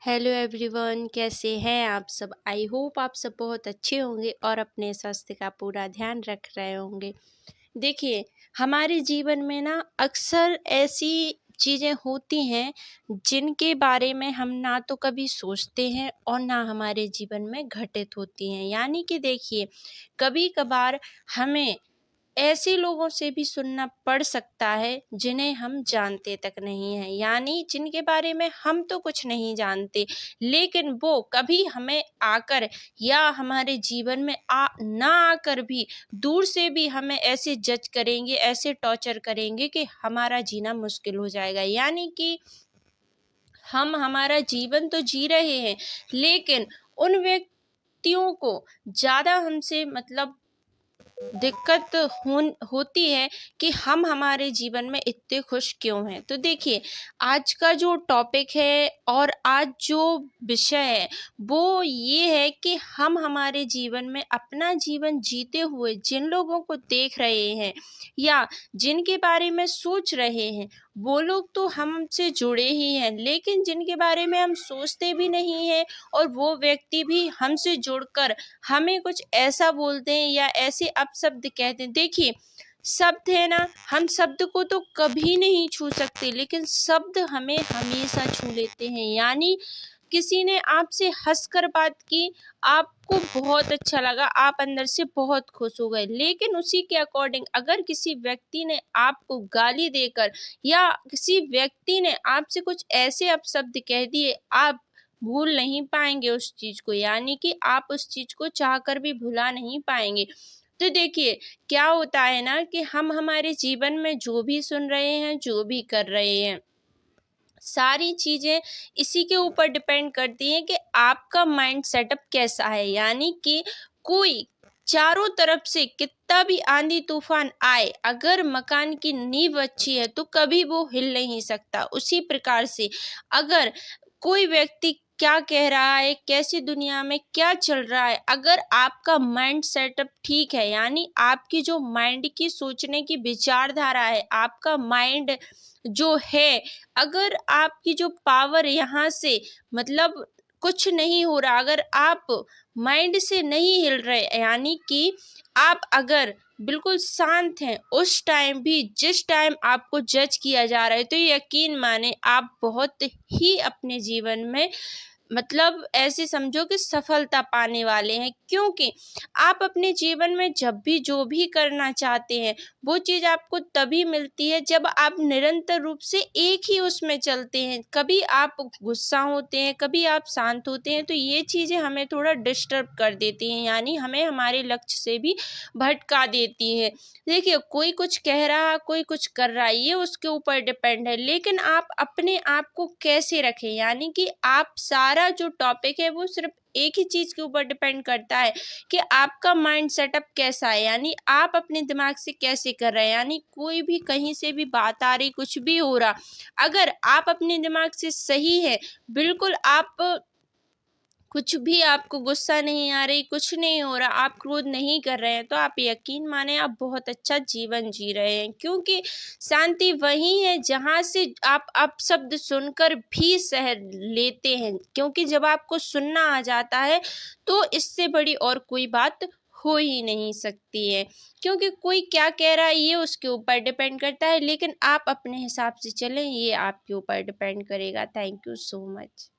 Hello everyone, कैसे हैं आप सब। आई होप आप सब बहुत अच्छे होंगे और अपने स्वास्थ्य का पूरा ध्यान रख रहे होंगे। देखिए, हमारे जीवन में ना अक्सर ऐसी चीज़ें होती हैं जिनके बारे में हम ना तो कभी सोचते हैं और ना हमारे जीवन में घटित होती हैं। यानी कि देखिए, कभी कभार हमें ऐसे लोगों से भी सुनना पड़ सकता है जिन्हें हम जानते तक नहीं हैं, यानी जिनके बारे में हम तो कुछ नहीं जानते, लेकिन वो कभी हमें आकर या हमारे जीवन में ना आकर भी दूर से भी हमें ऐसे जज करेंगे, ऐसे टॉर्चर करेंगे कि हमारा जीना मुश्किल हो जाएगा। यानी कि हम हमारा जीवन तो जी रहे हैं, लेकिन उन व्यक्तियों को ज़्यादा हमसे दिक्कत होती है कि हम हमारे जीवन में इतने खुश क्यों हैं। तो देखिए, आज का जो टॉपिक है और आज जो विषय है वो ये है कि हम हमारे जीवन में अपना जीवन जीते हुए जिन लोगों को देख रहे हैं या जिनके बारे में सोच रहे हैं, वो लोग तो हमसे जुड़े ही हैं, लेकिन जिनके बारे में हम सोचते भी नहीं हैं और वो व्यक्ति भी हमसे जुड़कर हमें कुछ ऐसा बोलते हैं या ऐसे अपशब्द कहते हैं। देखिए, शब्द है ना, हम शब्द को तो कभी नहीं छू सकते, लेकिन शब्द हमें हमेशा छू लेते हैं। यानी किसी ने आपसे हंसकर बात की, आपको बहुत अच्छा लगा, आप अंदर से बहुत खुश हो गए, लेकिन उसी के अकॉर्डिंग अगर किसी व्यक्ति ने आपको गाली देकर या किसी व्यक्ति ने आपसे कुछ ऐसे अपशब्द कह दिए, आप भूल नहीं पाएंगे उस चीज को। यानी कि आप उस चीज को चाहकर भी भुला नहीं पाएंगे। तो देखिए, क्या होता है ना कि हम हमारे जीवन में जो भी सुन रहे हैं, जो भी कर रहे हैं, सारी चीजें इसी के ऊपर डिपेंड करती हैं कि आपका माइंड सेटअप कैसा है। यानी कि कोई चारों तरफ से कितना भी आंधी तूफान आए, अगर मकान की नींव अच्छी है तो कभी वो हिल नहीं सकता। उसी प्रकार से अगर कोई व्यक्ति क्या कह रहा है, कैसी दुनिया में क्या चल रहा है, अगर आपका माइंड सेटअप ठीक है, यानी आपकी जो माइंड की सोचने की विचारधारा है, आपका माइंड जो है, अगर आपकी जो पावर यहाँ से कुछ नहीं हो रहा, अगर आप माइंड से नहीं हिल रहे, यानी कि आप अगर बिल्कुल शांत हैं उस टाइम भी जिस टाइम आपको जज किया जा रहा है, तो यकीन माने आप बहुत ही अपने जीवन में ऐसे समझो कि सफलता पाने वाले हैं। क्योंकि आप अपने जीवन में जब भी जो भी करना चाहते हैं, वो चीज़ आपको तभी मिलती है जब आप निरंतर रूप से एक ही उसमें चलते हैं। कभी आप गुस्सा होते हैं, कभी आप शांत होते हैं, तो ये चीज़ें हमें थोड़ा डिस्टर्ब कर देती हैं, यानी हमें हमारे लक्ष्य से भी भटका देती है। देखिए, कोई कुछ कह रहा, कोई कुछ कर रहा है, ये उसके ऊपर डिपेंड है, लेकिन आप अपने आप को कैसे रखें, यानी कि आप सारा जो टॉपिक है वो सिर्फ एक ही चीज के ऊपर डिपेंड करता है कि आपका माइंड सेटअप कैसा है, यानी आप अपने दिमाग से कैसे कर रहे हैं। यानी कोई भी कहीं से भी बात आ रही, कुछ भी हो रहा, अगर आप अपने दिमाग से सही है, बिल्कुल आप कुछ भी, आपको गुस्सा नहीं आ रही, कुछ नहीं हो रहा, आप क्रोध नहीं कर रहे हैं, तो आप यकीन माने आप बहुत अच्छा जीवन जी रहे हैं। क्योंकि शांति वही है जहाँ से आप अपशब्द सुनकर भी सह लेते हैं। क्योंकि जब आपको सुनना आ जाता है तो इससे बड़ी और कोई बात हो ही नहीं सकती है। क्योंकि कोई क्या कह रहा है ये उसके ऊपर डिपेंड करता है, लेकिन आप अपने हिसाब से चलें, ये आपके ऊपर डिपेंड करेगा। Thank you so much.